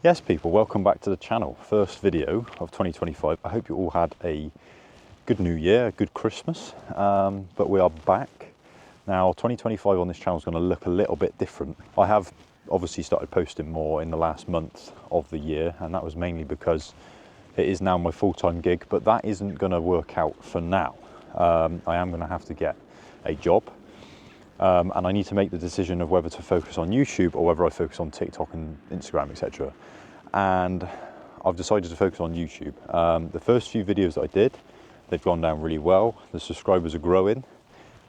Yes people, welcome back to the channel. First video of 2025. I hope you all had a good new year, a good Christmas, but we are back. Now 2025 on this channel is going to look a little bit different. I have obviously started posting more in the last month of the year, and that was mainly because it is now my full-time gig, but that isn't going to work out for now. I am going to have to get a job. And I need to make the decision of whether to focus on YouTube or whether I focus on TikTok and Instagram, etc. And I've decided to focus on YouTube. The first few videos that I did, they've gone down really well. The subscribers are growing,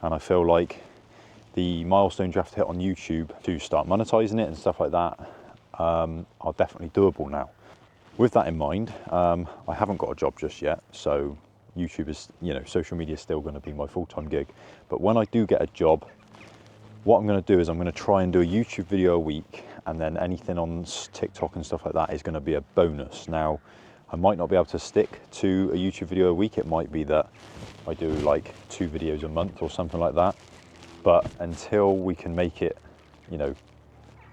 and I feel like the milestones you have to hit on YouTube to start monetizing it and stuff like that are definitely doable now. With that in mind, I haven't got a job just yet, so YouTube is, social media is still going to be my full-time gig. But when I do get a job, what I'm going to do is I'm going to try and do a YouTube video a week, and then anything on TikTok and stuff like that is going to be a bonus. Now, I might not be able to stick to a YouTube video a week. It might be that I do like 2 videos a month or something like that. But until we can make it,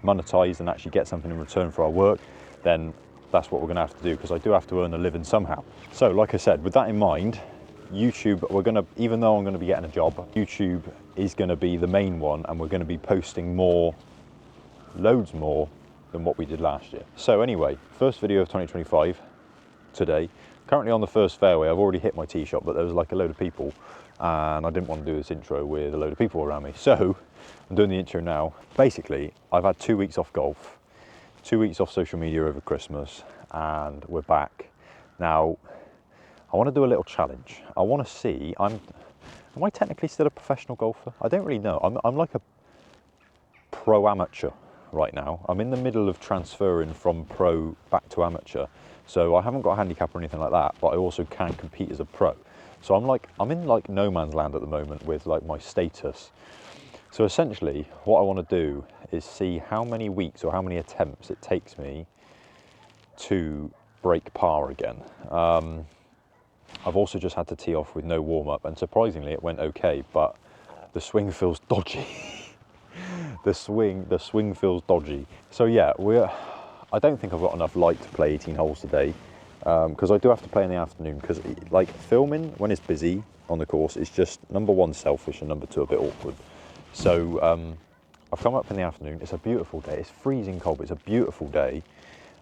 monetized and actually get something in return for our work, then that's what we're going to have to do, because I do have to earn a living somehow. So like I said, with that in mind, YouTube, even though I'm going to be getting a job, YouTube is going to be the main one, and we're going to be posting loads more than what we did last year. So anyway, first video of 2025 today. Currently on the first fairway. I've already hit my tee shot, but there was like a load of people, and I didn't want to do this intro with a load of people around me. So I'm doing the intro now. Basically, I've had 2 weeks off golf, 2 weeks off social media over Christmas, and we're back. Now, I want to do a little challenge. I want to see, am I technically still a professional golfer? I don't really know. I'm like a pro amateur right now. I'm in the middle of transferring from pro back to amateur. So I haven't got a handicap or anything like that, but I also can compete as a pro. So I'm in like no man's land at the moment with like my status. So essentially what I want to do is see how many weeks or how many attempts it takes me to break par again. I've also just had to tee off with no warm-up, and surprisingly it went okay, but the swing feels dodgy. the swing feels dodgy. So yeah, I don't think I've got enough light to play 18 holes today, because I do have to play in the afternoon, because like filming when it's busy on the course is just, number one, selfish, and number two, a bit awkward. So I've come up in the afternoon. It's a beautiful day. It's freezing cold, but it's a beautiful day.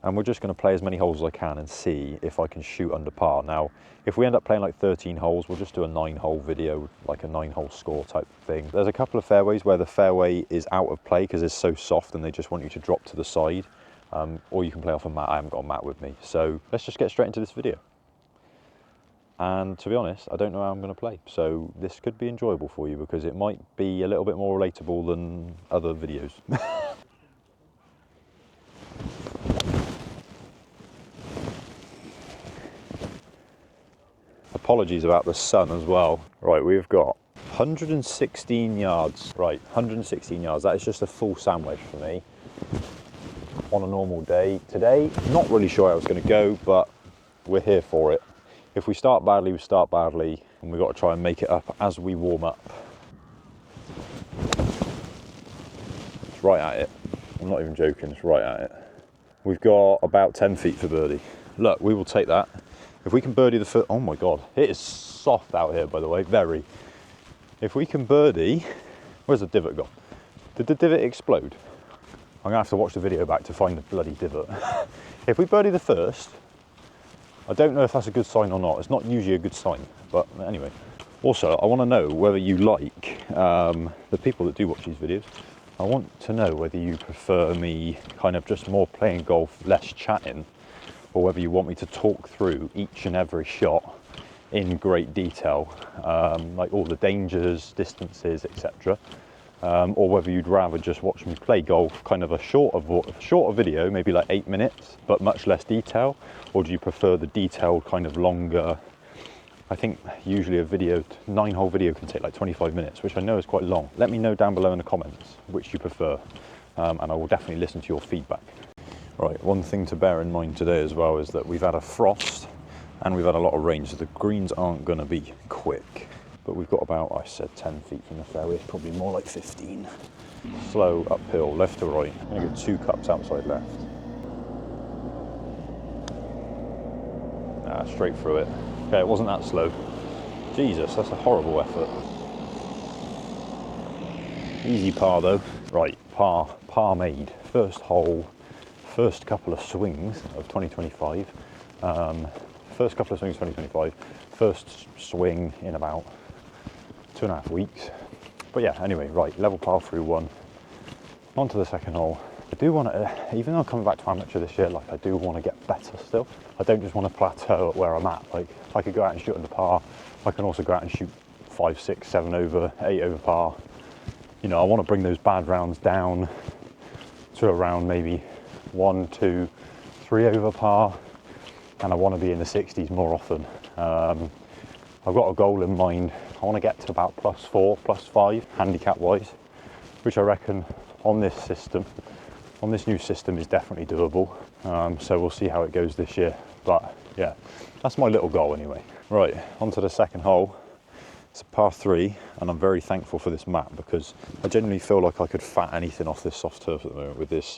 And we're just going to play as many holes as I can and see if I can shoot under par. Now, if we end up playing like 13 holes, we'll just do a 9-hole video, like a 9-hole score type thing. There's a couple of fairways where the fairway is out of play because it's so soft and they just want you to drop to the side. Or you can play off a mat. I haven't got a mat with me. So let's just get straight into this video. And to be honest, I don't know how I'm going to play. So this could be enjoyable for you, because it might be a little bit more relatable than other videos. Apologies about the sun as well. Right, we've got 116 yards. Right, 116 yards. That is just a full sandwich for me on a normal day. Today, not really sure how it's going to go, but we're here for it. If we start badly, we start badly, and we've got to try and make it up as we warm up. It's right at it. I'm not even joking, it's right at it. We've got about 10 feet for birdie. Look, we will take that. If we can birdie the first, oh my God, it is soft out here, by the way, very. If we can birdie, where's the divot gone? Did the divot explode? I'm gonna have to watch the video back to find the bloody divot. If we birdie the first, I don't know if that's a good sign or not. It's not usually a good sign, but anyway. Also, I want to know whether you like, the people that do watch these videos, I want to know whether you prefer me kind of just more playing golf, less chatting, or whether you want me to talk through each and every shot in great detail, like all the dangers, distances, etc. Or whether you'd rather just watch me play golf, kind of a shorter video, maybe like 8 minutes, but much less detail. Or do you prefer the detailed kind of longer? I think usually a 9-hole video can take like 25 minutes, which I know is quite long. Let me know down below in the comments which you prefer, and I will definitely listen to your feedback. Right, one thing to bear in mind today as well is that we've had a frost and we've had a lot of rain, so the greens aren't going to be quick. But we've got about, I said 10 feet from the fairway, it's probably more like 15. Slow uphill, left to right. I'm going to get 2 cups outside left. straight through it. Okay, it wasn't that slow. Jesus, that's a horrible effort. Easy par though. Right, par made. First hole, first couple of swings of 2025. First swing in about 2.5 weeks. But yeah, anyway, right, level par through one. On to the second hole. I do want to, even though I'm coming back to amateur this year, like I do want to get better still. I don't just want to plateau at where I'm at. Like if I could go out and shoot under par, I can also go out and shoot 5, 6, 7 over, 8 over par. You know, I want to bring those bad rounds down to around maybe 1, 2, 3 over par, and I want to be in the 60s more often. I've got a goal in mind. I want to get to about +4, +5 handicap wise, which I reckon on this system, on this new system, is definitely doable. So we'll see how it goes this year. But yeah, that's my little goal anyway. Right, on to the second hole. It's a par 3, and I'm very thankful for this map because I genuinely feel like I could fat anything off this soft turf at the moment with this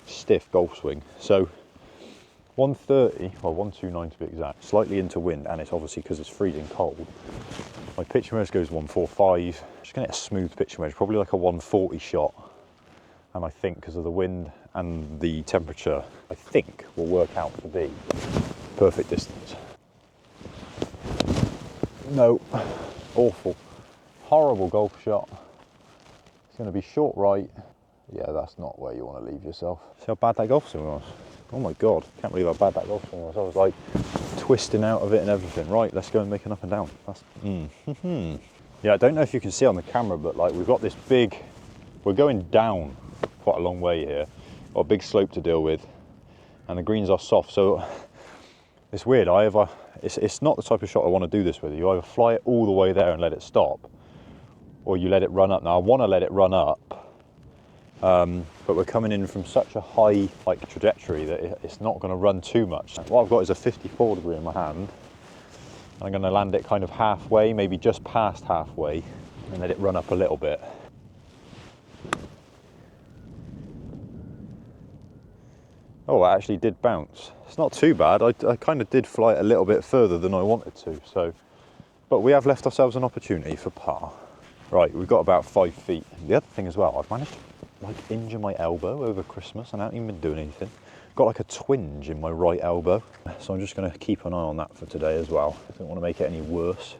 stiff golf swing. So 130, well 129 to be exact, slightly into wind, and it's obviously because it's freezing cold. My pitching wedge goes 145. Just gonna get a smooth pitching wedge, probably like a 140 shot. And I think because of the wind and the temperature, I think will work out to be perfect distance. No, awful, horrible golf shot. It's gonna be short right. Yeah, that's not where you want to leave yourself. See how bad that golf swing was? Oh my God, can't believe how bad that golf swing was. I was like twisting out of it and everything. Right, let's go and make an up and down. That's, Yeah, I don't know if you can see on the camera, but like we've got this big, we're going down quite a long way here. Got a big slope to deal with, and the greens are soft, so it's weird. It's not the type of shot I want to do this with. You either fly it all the way there and let it stop, or you let it run up. Now I want to let it run up, but we're coming in from such a high like trajectory that it's not going to run too much. What I've got is a 54 degree in my hand. I'm going to land it kind of halfway, maybe just past halfway, and let it run up a little bit. Oh, it actually did bounce. It's not too bad. I kind of did fly it a little bit further than I wanted to. So, but we have left ourselves an opportunity for par. Right, we've got about 5 feet. The other thing as well, I've managed to like injure my elbow over Christmas, and I haven't even been doing anything. Got like a twinge in my right elbow, so I'm just going to keep an eye on that for today as well. I don't want to make it any worse.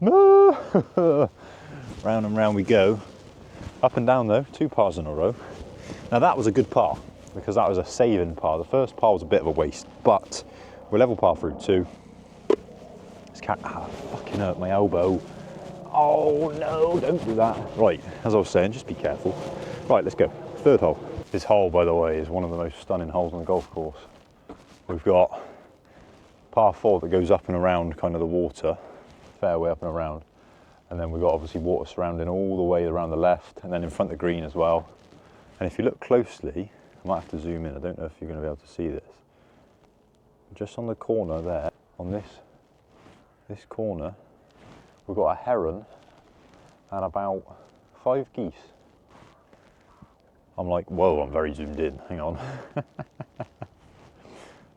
Round and round we go. Up and down though, 2 pars in a row. Now that was a good par, because that was a saving par. The first par was a bit of a waste, but we're level par through 2. This cat, fucking hurt my elbow. Oh no, don't do that. Right, as I was saying, just be careful. Right, let's go. Third hole. This hole, by the way, is one of the most stunning holes on the golf course. We've got par 4 that goes up and around kind of the water, fairway up and around. And then we've got obviously water surrounding all the way around the left, and then in front of the green as well. And if you look closely, I might have to zoom in, I don't know if you're going to be able to see this. Just on the corner there, on this corner, we've got a heron and about 5 geese. I'm like, whoa, I'm very zoomed in, hang on.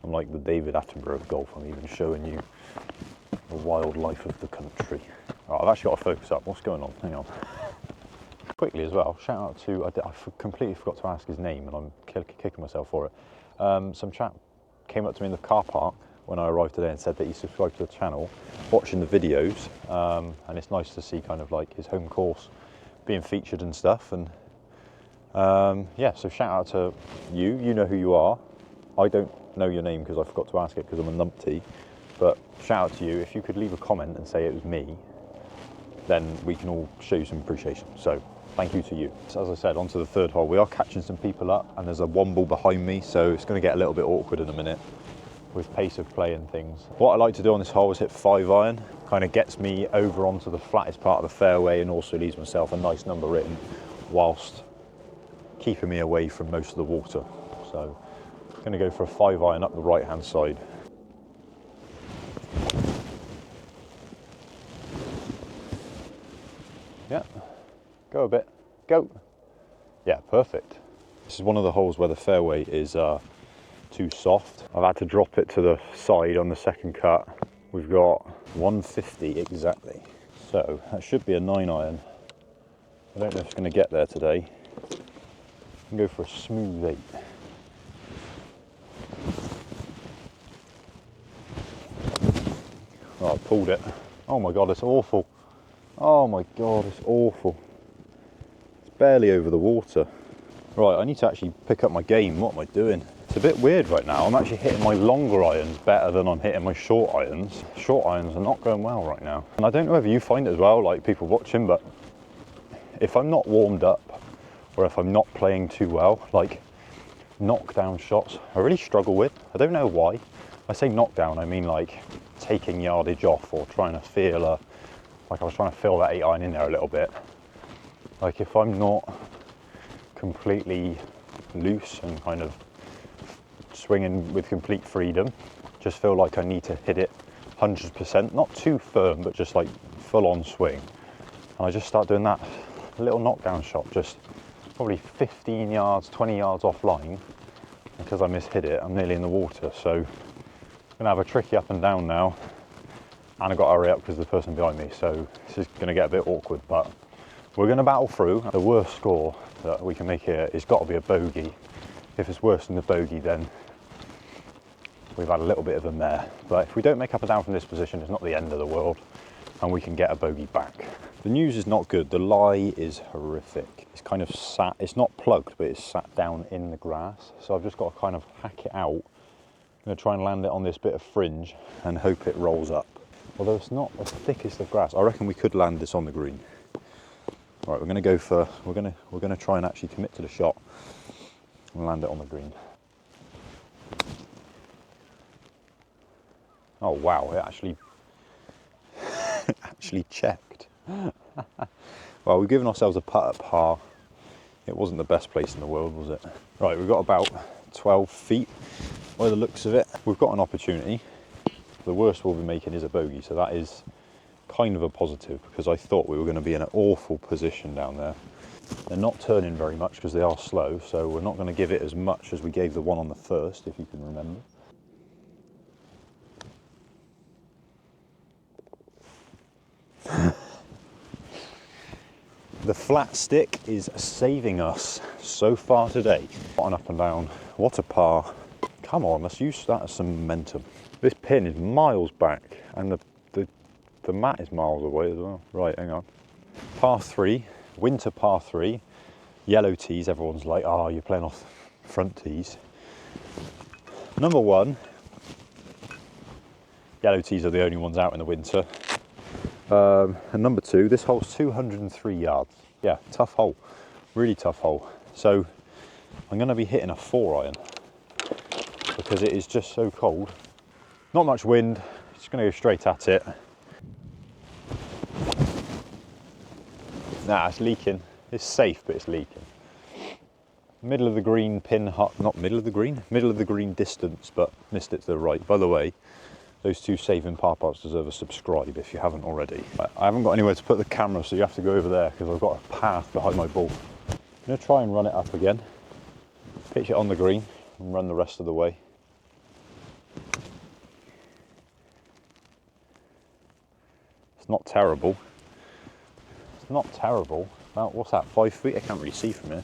I'm like the David Attenborough of golf, I'm even showing you the wildlife of the country. Oh, I've actually got to focus up, what's going on, hang on. Quickly as well, shout out to, I completely forgot to ask his name and I'm kicking myself for it. Some chap came up to me in the car park when I arrived today and said that he subscribed to the channel, watching the videos, and it's nice to see kind of like his home course being featured and stuff. And yeah, so shout out to you, you know who you are. I don't know your name because I forgot to ask it because I'm a numpty, but shout out to you. If you could leave a comment and say it was me, then we can all show you some appreciation. So thank you to you. So as I said, onto the third hole. We are catching some people up and there's a womble behind me, so it's going to get a little bit awkward in a minute with pace of play and things. What I like to do on this hole is hit 5 iron. Kind of gets me over onto the flattest part of the fairway and also leaves myself a nice number written whilst keeping me away from most of the water. So I'm going to go for a 5 iron up the right hand side. Yeah, go a bit, go. Yeah, perfect. This is one of the holes where the fairway is too soft. I've had to drop it to the side on the second cut. We've got 150 exactly. So that should be a 9-iron. I don't know if it's going to get there today. I can go for a smooth 8. Oh, I pulled it. Oh my God, it's awful. Oh my God, it's awful. It's barely over the water. Right, I need to actually pick up my game. What am I doing? It's a bit weird right now. I'm actually hitting my longer irons better than I'm hitting my short irons. Short irons are not going well right now. And I don't know whether you find it as well, like people watching, but if I'm not warmed up or if I'm not playing too well, like knockdown shots, I really struggle with. I don't know why. I say knockdown, I mean like taking yardage off or trying to feel like I was trying to feel that 8-iron in there a little bit. Like if I'm not completely loose and kind of swinging with complete freedom, just feel like I need to hit it 100%, not too firm, but just like full on swing. And I just start doing that little knockdown shot, just probably 15 yards, 20 yards offline. Because I mishit it, I'm nearly in the water. So I'm gonna have a tricky up and down now. And I've got to hurry up because the person behind me. So this is gonna get a bit awkward, but we're gonna battle through. The worst score that we can make here is got to be a bogey. If it's worse than the bogey, then we've had a little bit of a mare. But if we don't make up and down from this position, it's not the end of the world, and we can get a bogey back. The news is not good. The lie is horrific. It's kind of sat, it's not plugged, but it's sat down in the grass. So I've just got to kind of hack it out. I'm gonna try and land it on this bit of fringe and hope it rolls up. Although it's not as thick as the grass. I reckon we could land this on the green. All right, we're gonna go for, we're gonna try and actually commit to the shot and land it on the green. Oh wow, it actually checked. Well, we've given ourselves a putt at par. It wasn't the best place in the world, was it? Right, we've got about 12 feet by the looks of it. We've got an opportunity. The worst we'll be making is a bogey, so that is kind of a positive, because I thought we were going to be in an awful position down there. They're not turning very much because they are slow, so we're not going to give it as much as we gave the one on the first, if you can remember. The flat stick is saving us so far today. What an up and down, what a par. Come on, let's use that as some momentum. This pin is miles back and the mat is miles away as well. Right, hang on. Par 3, winter par 3, yellow tees. Everyone's like, oh, you're playing off front tees. Number 1, yellow tees are the only ones out in the winter. And number 2, this hole's 203 yards. Yeah, tough hole, really tough hole. So I'm going to be hitting a 4-iron because it is just so cold. Not much wind, just going to go straight at it. Nah, it's leaking. It's safe, but it's leaking. Middle of the green pin, not middle of the green, middle of the green distance, but missed it to the right. By the way, those two saving par parts deserve a subscribe if you haven't already. I haven't got anywhere to put the camera, so you have to go over there because I've got a path behind my ball. I'm going to try and run it up again, pitch it on the green and run the rest of the way. It's not terrible. It's not terrible. About, what's that, 5 feet? I can't really see from here.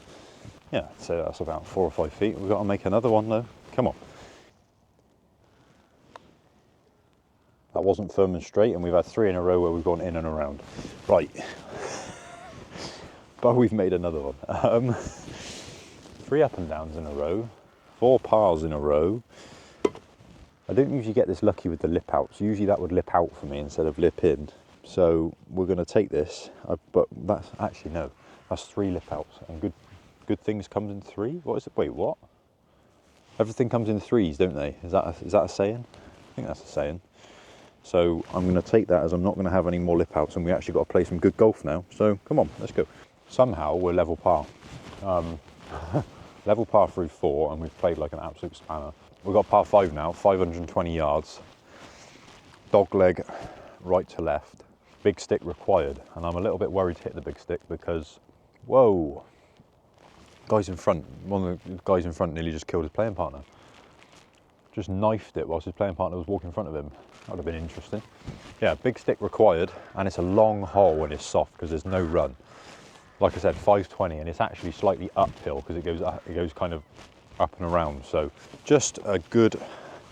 Yeah, so that's about 4 or 5 feet. We've got to make another one though. Come on. That wasn't firm and straight, and we've had 3 in a row where we've gone in and around. Right. But we've made another one. 3 up and downs in a row, 4 pars in a row. I don't usually get this lucky with the lip outs. Usually that would lip out for me instead of lip in. So we're going to take this, but that's actually, no, that's 3 lip outs, and good things comes in 3? What is it? Wait, what? Everything comes in 3s, don't they? Is that a saying? I think that's a saying. So I'm going to take that as I'm not going to have any more lip outs, and we actually got to play some good golf now. So come on, let's go. Somehow we're level par. Level par through 4, and we've played like an absolute spanner. We've got par 5 now, 520 yards. Dog leg, right to left. Big stick required, and I'm a little bit worried to hit the big stick because, whoa, guys in front, one of the guys in front nearly just killed his playing partner. just knifed it whilst his playing partner was walking in front of him. That would have been interesting. Yeah, big stick required, and it's a long hole and it's soft because there's no run. Like I said, 520, and it's actually slightly uphill because it goes kind of up and around. So just a good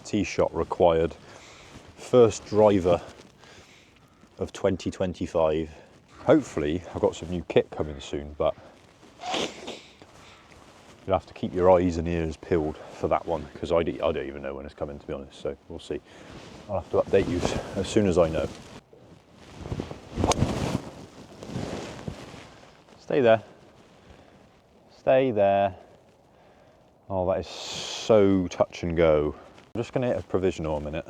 tee shot required. First driver of 2025. Hopefully, I've got some new kit coming soon, but you'll have to keep your eyes and ears peeled for that one because I don't even know when it's coming, to be honest. So we'll see. I'll have to update you as soon as I know. Stay there. Stay there. Oh, that is so touch and go. I'm just going to hit a provisional a minute.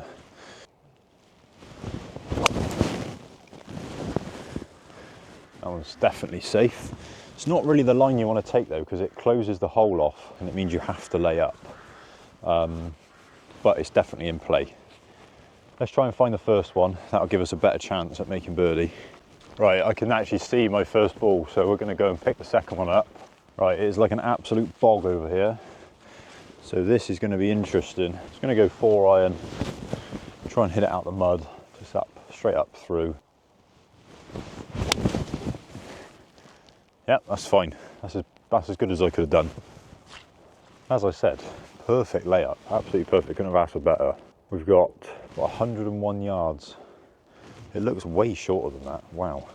That one's definitely safe. It's not really the line you want to take though, because it closes the hole off and it means you have to lay up. But it's definitely in play. Let's try and find the first one. That'll give us a better chance at making birdie. Right, I can actually see my first ball, so we're going to go and pick the second one up. Right, it is like an absolute bog over here. So this is going to be interesting. It's going to go 4-iron, try and hit it out the mud, just up, straight up through. Yep, that's fine. That's as good as I could have done. As I said, perfect layup, absolutely perfect. Couldn't have asked for better. We've got 101 yards. It looks way shorter than that. Wow.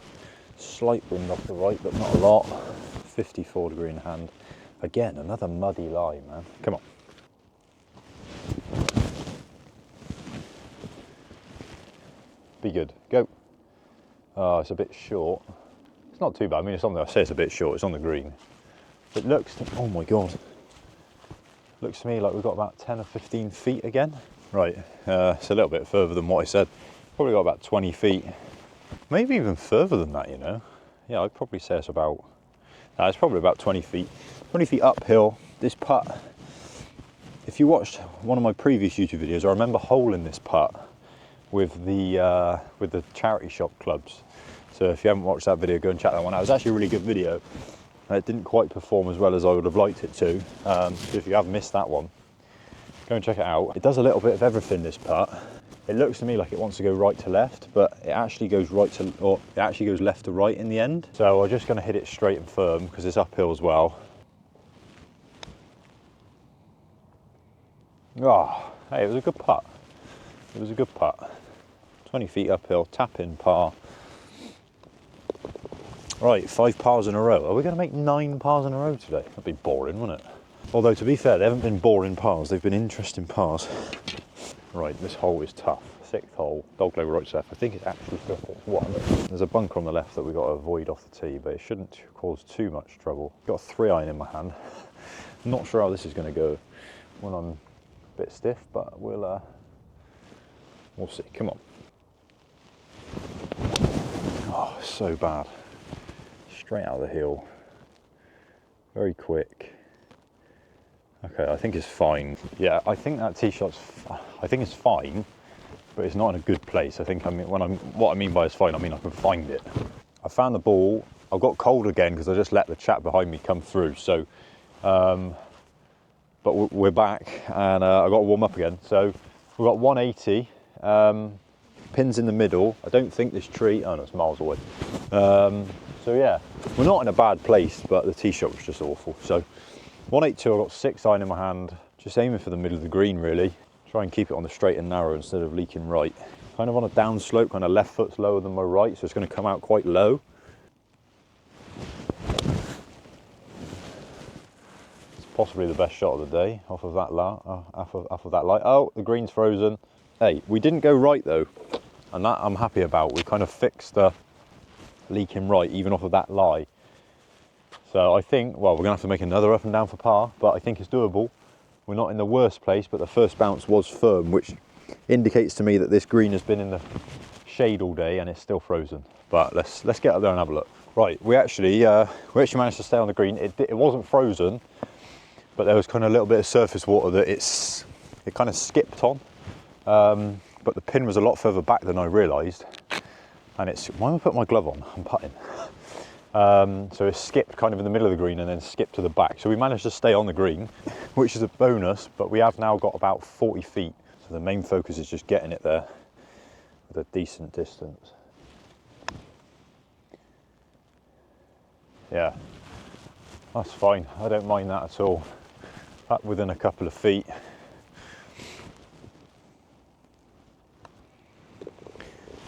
Slight wind off the right, but not a lot. 54 degree in hand. Again, another muddy lie, man. Come on. Be good. Go. Oh, it's a bit short. It's not too bad. I mean, it's on there. I say it's a bit short. It's on the green. It looks, oh my God. Looks to me like we've got about 10 or 15 feet again. Right, it's a little bit further than what I said. Probably got about 20 feet. Maybe even further than that, you know. Yeah, I'd probably say it's about, it's probably about 20 feet. 20 feet uphill. This putt, if you watched one of my previous YouTube videos, I remember holing this putt with the charity shop clubs. So if you haven't watched that video, go and check that one out. It was actually a really good video. It didn't quite perform as well as I would have liked it to. So if you have missed that one, go and check it out. It does a little bit of everything, this putt. It looks to me like it wants to go right to left, but it actually goes left to right in the end. So I'm just going to hit it straight and firm because it's uphill as well. Oh, hey, it was a good putt. It was a good putt. 20 feet uphill, tap in par. Right, 5 pars in a row. Are we going to make 9 pars in a row today? That'd be boring, wouldn't it? Although, to be fair, they haven't been boring pars. They've been interesting pars. Right, this hole is tough. 6th hole, dogleg right to left. I think it's actually 1. There's a bunker on the left that we've got to avoid off the tee, but it shouldn't cause too much trouble. Got a 3-iron in my hand. Not sure how this is going to go when I'm a bit stiff, but we'll see. Come on. Oh, so bad. Straight out of the hill. Very quick. Okay, I think it's fine. Yeah, I think that tee shot's, I think it's fine, but it's not in a good place. I think, what I mean by it's fine, I mean I can find it. I found the ball. I got cold again because I just let the chap behind me come through. So, but we're back, and I got to warm up again. So we've got 180, pins in the middle. I don't think this tree, oh no, it's miles away. So yeah, we're not in a bad place, but the tee shot was just awful. So 182, I've got 6-iron in my hand, just aiming for the middle of the green really. Try and keep it on the straight and narrow instead of leaking right. Kind of on a down slope, kind of left foot's lower than my right, so it's going to come out quite low. It's possibly the best shot of the day off of that light. Oh, the green's frozen. Hey, we didn't go right though, and that I'm happy about. We kind of fixed the leaking right even off of that lie. So I think, well, we're gonna have to make another up and down for par, but I think it's doable. We're not in the worst place, but the first bounce was firm, which indicates to me that this green has been in the shade all day and it's still frozen. But let's get up there and have a look. Right, we actually managed to stay on the green. It wasn't frozen, but there was kind of a little bit of surface water that it kind of skipped on. But the pin was a lot further back than I realised. And why am I putting my glove on? I'm putting. So it skipped kind of in the middle of the green and then skipped to the back. So we managed to stay on the green, which is a bonus, but we have now got about 40 feet. So the main focus is just getting it there with a decent distance. Yeah, that's fine. I don't mind that at all. Up within a couple of feet.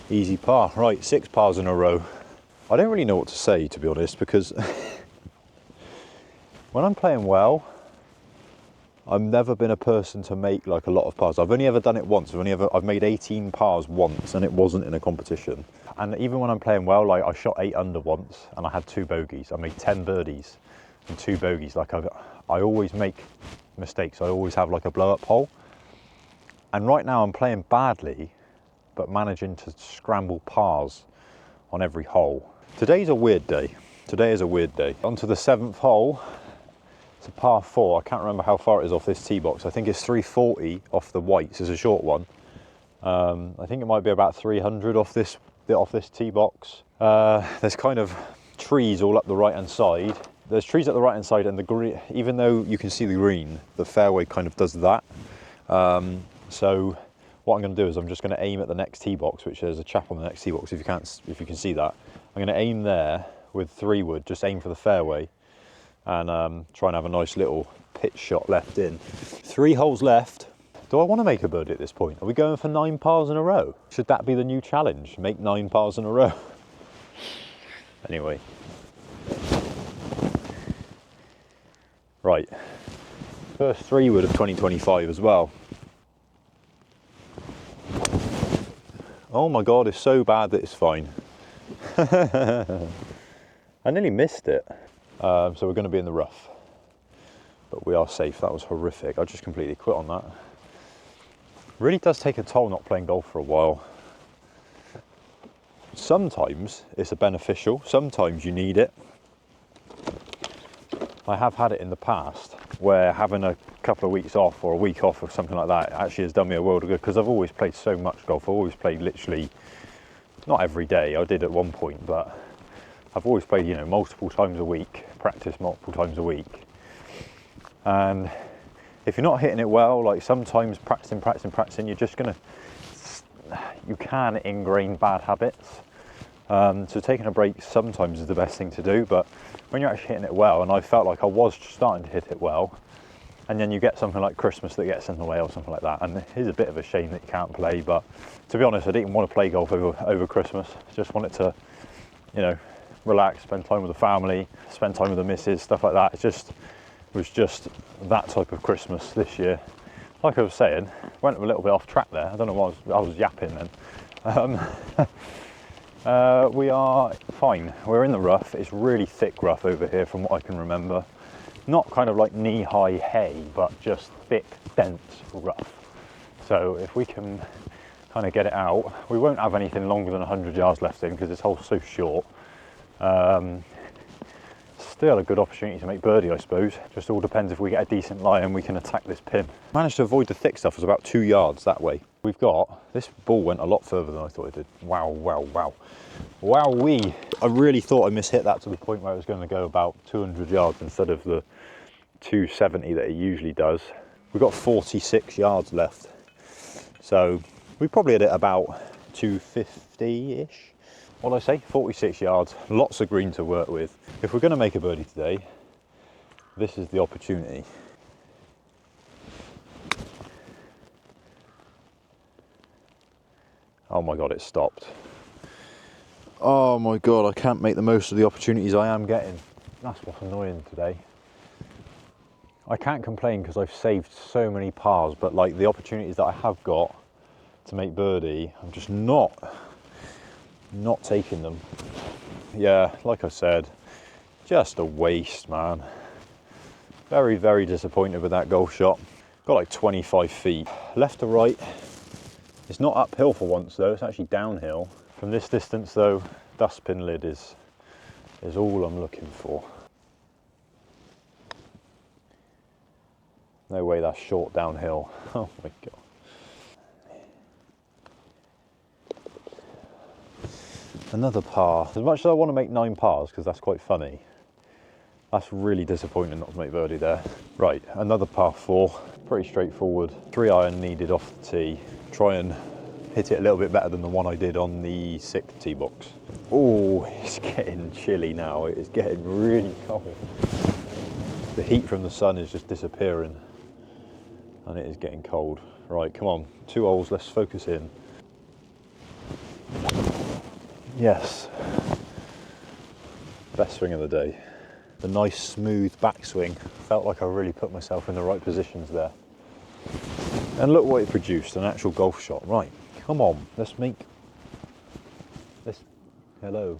Easy par. Right, 6 pars in a row. I don't really know what to say, to be honest, because when I'm playing well, I've never been a person to make like a lot of pars. I've only ever done it once. I've made 18 pars once, and it wasn't in a competition. And even when I'm playing well, like I shot 8 under once, and I had 2 bogeys. I made 10 birdies and 2 bogeys. Like I always make mistakes. I always have like a blow up hole. And right now I'm playing badly, but managing to scramble pars on every hole. Today's a weird day. Today is a weird day. On to the 7th hole. It's a par 4. I can't remember how far it is off this tee box. I think it's 340 off the whites. It's a short one. I think it might be about 300 off this tee box. There's kind of trees all up the right hand side. There's trees up the right hand side, and the green, even though you can see the green, the fairway kind of does that. So what I'm going to do is I'm just going to aim at the next tee box, which there's a chap on the next tee box, if you can see that. I'm going to aim there with 3 wood, just aim for the fairway, and try and have a nice little pitch shot left in. 3 holes left. Do I want to make a birdie at this point? Are we going for 9 pars in a row? Should that be the new challenge? Make 9 pars in a row? Anyway. Right. First 3 wood of 2025 as well. Oh my God, it's so bad that it's fine. I nearly missed it. So we're going to be in the rough. But we are safe. That was horrific. I just completely quit on that. Really does take a toll not playing golf for a while. Sometimes it's beneficial. Sometimes you need it. I have had it in the past where having a couple of weeks off or a week off or something like that actually has done me a world of good, because I've always played so much golf. I've always played literally, not every day, I did at one point, but I've always played, you know, multiple times a week, practice multiple times a week. And if you're not hitting it well, like sometimes practicing, you're just you can ingrain bad habits. So taking a break sometimes is the best thing to do, but when you're actually hitting it well, and I felt like I was starting to hit it well, and then you get something like Christmas that gets in the way or something like that, and it is a bit of a shame that you can't play, but to be honest, I didn't want to play golf over Christmas. I just wanted to, you know, relax, spend time with the family, spend time with the missus, stuff like that. It was just that type of Christmas this year. Like I was saying, went a little bit off track there. I don't know why I was yapping then. We are fine. We're in the rough. It's really thick rough over here from what I can remember. Not kind of like knee-high hay, but just thick, dense rough. So if we can kind of get it out, we won't have anything longer than 100 yards left in because this hole's so short. Still a good opportunity to make birdie, I suppose. Just all depends if we get a decent lie and we can attack this pin. Managed to avoid the thick stuff. It was about 2 yards that way. We've got, this ball went a lot further than I thought it did. Wow, wow, wow. Wowee. I really thought I mishit that to the point where it was going to go about 200 yards instead of the 270 that it usually does. We've got 46 yards left. So we probably hit it about 250-ish. What did I say? 46 yards. Lots of green to work with. If we're going to make a birdie today, this is the opportunity. Oh my God, it stopped. Oh my God, I can't make the most of the opportunities I am getting. That's what's annoying today. I can't complain because I've saved so many pars, but like the opportunities that I have got to make birdie, I'm just not taking them. Yeah, like I said, just a waste, man. Very, very disappointed with that golf shot. Got like 25 feet. Left to right. It's not uphill for once though, it's actually downhill. From this distance though, dustbin lid is all I'm looking for. No way that's short downhill. Oh my God. Another par. As much as I want to make 9 pars, because that's quite funny, that's really disappointing not to make birdie there. Right, another par 4, pretty straightforward. 3 iron needed off the tee. Try and hit it a little bit better than the one I did on the 6th tee box. Oh, it's getting chilly now. It is getting really cold. The heat from the sun is just disappearing and it is getting cold. Right, come on, 2 holes, let's focus in. Yes, best swing of the day. The nice smooth backswing. Felt like I really put myself in the right positions there. And look what it produced, an actual golf shot. Right, come on, let's make this. Hello,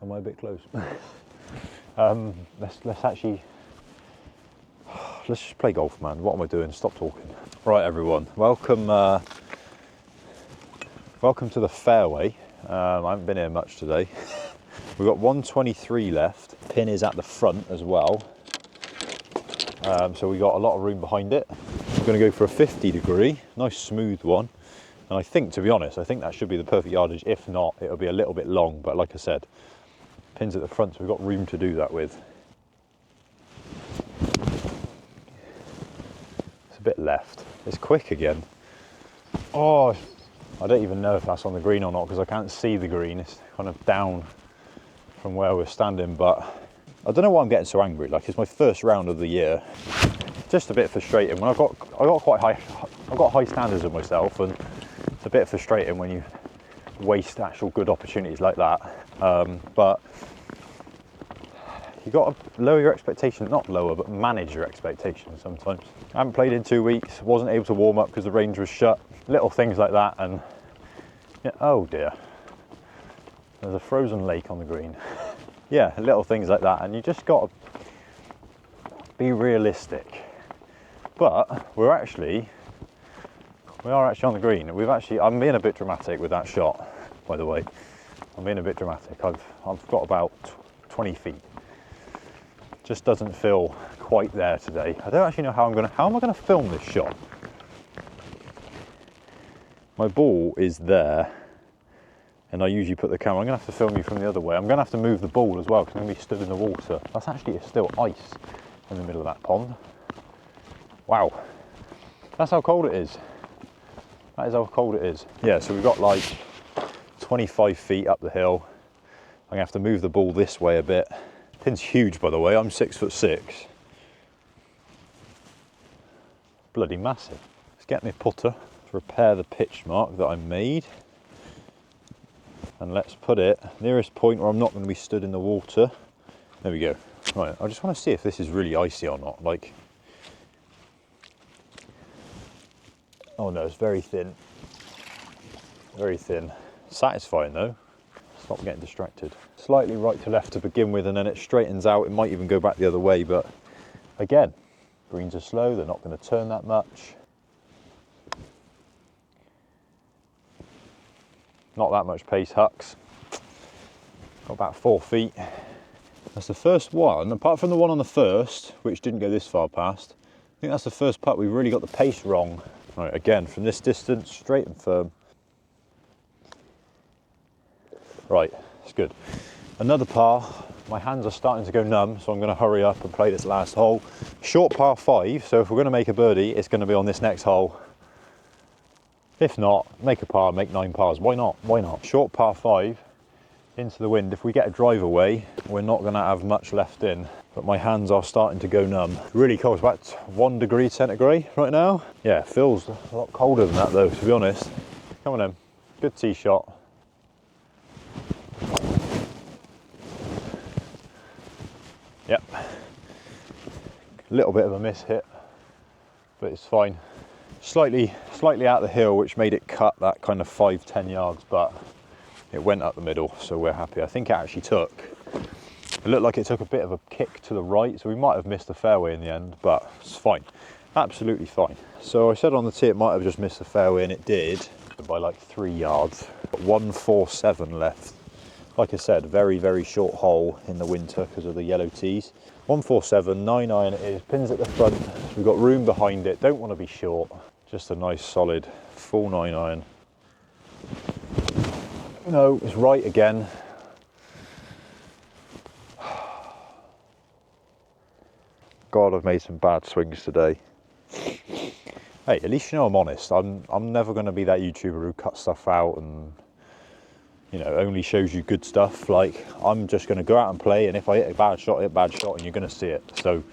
am I a bit close? Let's actually, let's just play golf, man. What am I doing? Stop talking. Right, everyone, welcome to the fairway. I haven't been here much today. We've got 123 left. Pin is at the front as well. So we got a lot of room behind it. We're going to go for a 50 degree, nice smooth one. And I think, to be honest, I think that should be the perfect yardage. If not, it'll be a little bit long. But like I said, pins at the front, so we've got room to do that with. It's a bit left. It's quick again. Oh, I don't even know if that's on the green or not because I can't see the green. It's kind of down from where we're standing, but I don't know why I'm getting so angry. Like, it's my first round of the year. Just a bit frustrating. When I got high standards of myself, and it's a bit frustrating when you waste actual good opportunities like that. But you got to lower your expectations, not lower, but manage your expectations sometimes. I haven't played in 2 weeks, wasn't able to warm up because the range was shut. Little things like that, and yeah, oh dear, there's a frozen lake on the green. Yeah, little things like that, and you just got to be realistic. But we are actually on the green. I'm being a bit dramatic with that shot, by the way. I'm being a bit dramatic. I've got about 20 feet. Just doesn't feel quite there today. I don't actually know how am I gonna film this shot? My ball is there, and I usually put the camera. I'm gonna have to film you from the other way. I'm gonna have to move the ball as well because I'm gonna be stood in the water. That's actually still ice in the middle of that pond. Wow, that's how cold it is. That is how cold it is. Yeah, so we've got like 25 feet up the hill. I'm gonna have to move the ball this way a bit. Pin's huge, by the way. I'm 6'6". Bloody massive. Let's get me a putter to repair the pitch mark that I made. And let's put it nearest point where I'm not going to be stood in the water. There we go. Right, I just want to see if this is really icy or not. Like, oh no, it's very thin. Very thin. Satisfying though. Stop getting distracted. Slightly right to left to begin with, and then it straightens out. It might even go back the other way, but again, greens are slow. They're not going to turn that much. Not that much pace, hucks. Got about 4 feet. That's the first one, apart from the one on the first, which didn't go this far past. I think that's the first putt we've really got the pace wrong. Right, again, from this distance, straight and firm. Right, it's good. Another par. My hands are starting to go numb, so I'm going to hurry up and play this last hole. Short par 5, so if we're going to make a birdie, it's going to be on this next hole. If not, make a par, make 9 pars. Why not? Why not? Short par 5 into the wind. If we get a drive away, we're not going to have much left in. But my hands are starting to go numb. Really cold. It's about 1 degree centigrade right now. Yeah, it feels a lot colder than that though, to be honest. Come on then. Good tee shot. Yep. A little bit of a miss hit, but it's fine. Slightly out the hill, which made it cut that kind of 5-10 yards, but it went up the middle, so we're happy. I think it looked like it took a bit of a kick to the right, so we might have missed the fairway in the end, but it's fine. Absolutely fine. So I said on the tee it might have just missed the fairway, and it did by like 3 yards. 147 left. Like I said, very short hole in the winter because of the yellow tees. 147, 9 iron it is, pins at the front. We've got room behind it, don't want to be short. Just a nice solid full 9 iron. No, it's right again. God, I've made some bad swings today. Hey, at least you know I'm honest. I'm never going to be that YouTuber who cuts stuff out and, you know, only shows you good stuff. Like, I'm just going to go out and play, and if I hit a bad shot, and you're going to see it. So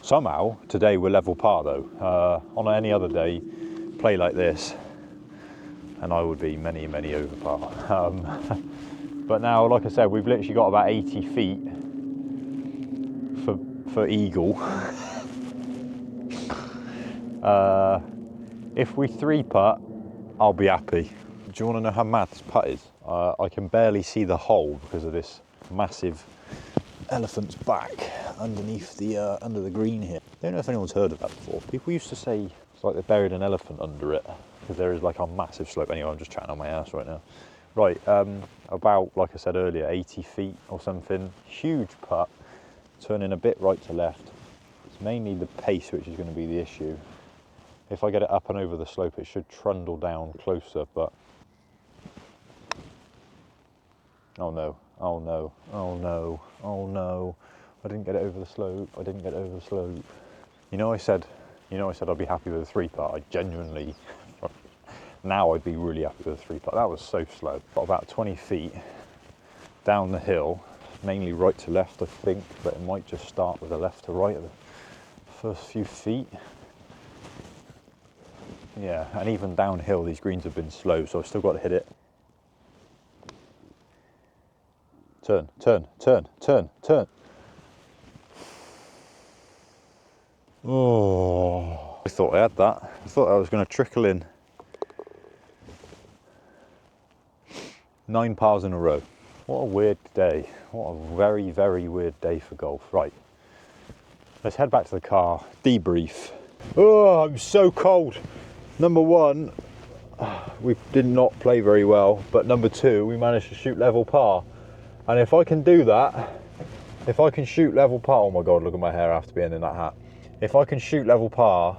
somehow today we're level par though. On any other day, play like this, and I would be many over par. But now, like I said, we've literally got about 80 feet for eagle. If we 3-putt, I'll be happy. Do you want to know how mad this putt is? I can barely see the hole because of this massive elephant's back underneath the under the green here. I don't know if anyone's heard of that before. People used to say it's like they buried an elephant under it because there is like a massive slope. Anyway, I'm just chatting on my ass right now. Right, about, like I said earlier, 80 feet or something. Huge putt, turning a bit right to left. It's mainly the pace which is going to be the issue. If I get it up and over the slope, it should trundle down closer, but... Oh no, oh no, oh no, oh no. I didn't get it over the slope, I didn't get it over the slope. You know I said I'd be happy with a 3-putt. I genuinely, now I'd be really happy with a 3-putt. That was so slow. Got about 20 feet down the hill, mainly right to left I think, but it might just start with a left to right at the first few feet. Yeah, and even downhill these greens have been slow, so I've still got to hit it. Turn, turn, turn, turn, turn. Oh, I thought I had that. I thought I was going to trickle in. 9 pars in a row. What a weird day. What a very weird day for golf. Right, let's head back to the car, debrief. Oh, I'm so cold. Number one, we did not play very well, but number two, we managed to shoot level par. And if I can do that, if I can shoot level par, oh my God, look at my hair after being in that hat. If I can shoot level par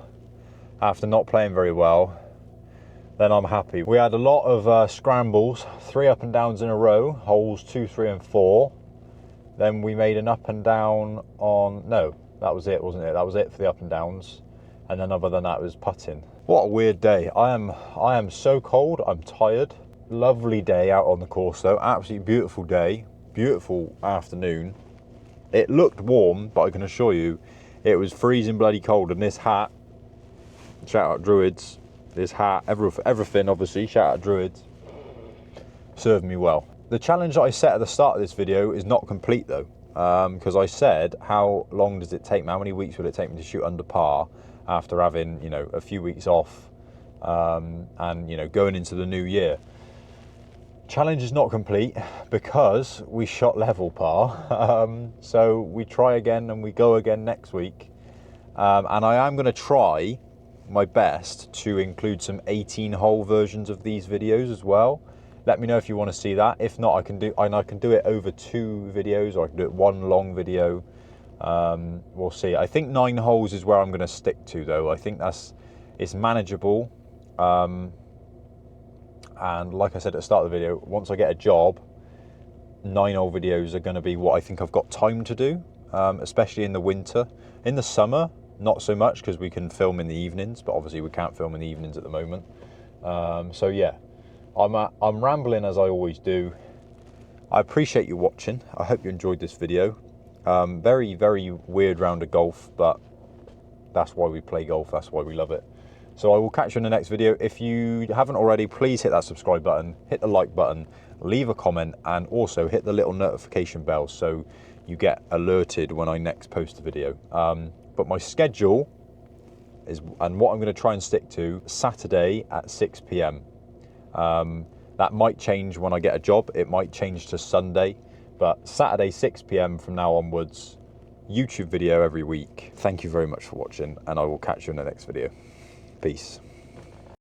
after not playing very well, then I'm happy. We had a lot of scrambles, 3 up and downs in a row, holes 2, 3 and 4. Then we made an up and down on, no, that was it, wasn't it? That was it for the up and downs. And then other than that, it was putting. What a weird day. I am so cold, I'm tired. Lovely day out on the course though, absolutely beautiful day, beautiful afternoon. It looked warm, but I can assure you, it was freezing bloody cold, and this hat, shout out Druids, this hat, everything obviously, shout out Druids, served me well. The challenge that I set at the start of this video is not complete though, because I said, how long does it take me, how many weeks will it take me to shoot under par after having, you know, a few weeks off and, you know, going into the new year. Challenge is not complete because we shot level par. So we try again and we go again next week. And I am going to try my best to include some 18-hole versions of these videos as well. Let me know if you want to see that. If not, I can do it over 2 videos, or I can do it 1 long video. We'll see. I think 9 holes is where I'm going to stick to though. I think it's manageable. And like I said at the start of the video, once I get a job, 9-hole videos are going to be what I think I've got time to do, especially in the winter. In the summer, not so much because we can film in the evenings, but obviously we can't film in the evenings at the moment. So yeah, I'm rambling as I always do. I appreciate you watching. I hope you enjoyed this video. Very weird round of golf, but that's why we play golf. That's why we love it. So I will catch you in the next video. If you haven't already, please hit that subscribe button, hit the like button, leave a comment, and also hit the little notification bell so you get alerted when I next post a video. But my schedule is, and what I'm going to try and stick to, Saturday at 6 p.m. That might change when I get a job. It might change to Sunday, but Saturday 6 p.m. from now onwards, YouTube video every week. Thank you very much for watching, and I will catch you in the next video. Peace.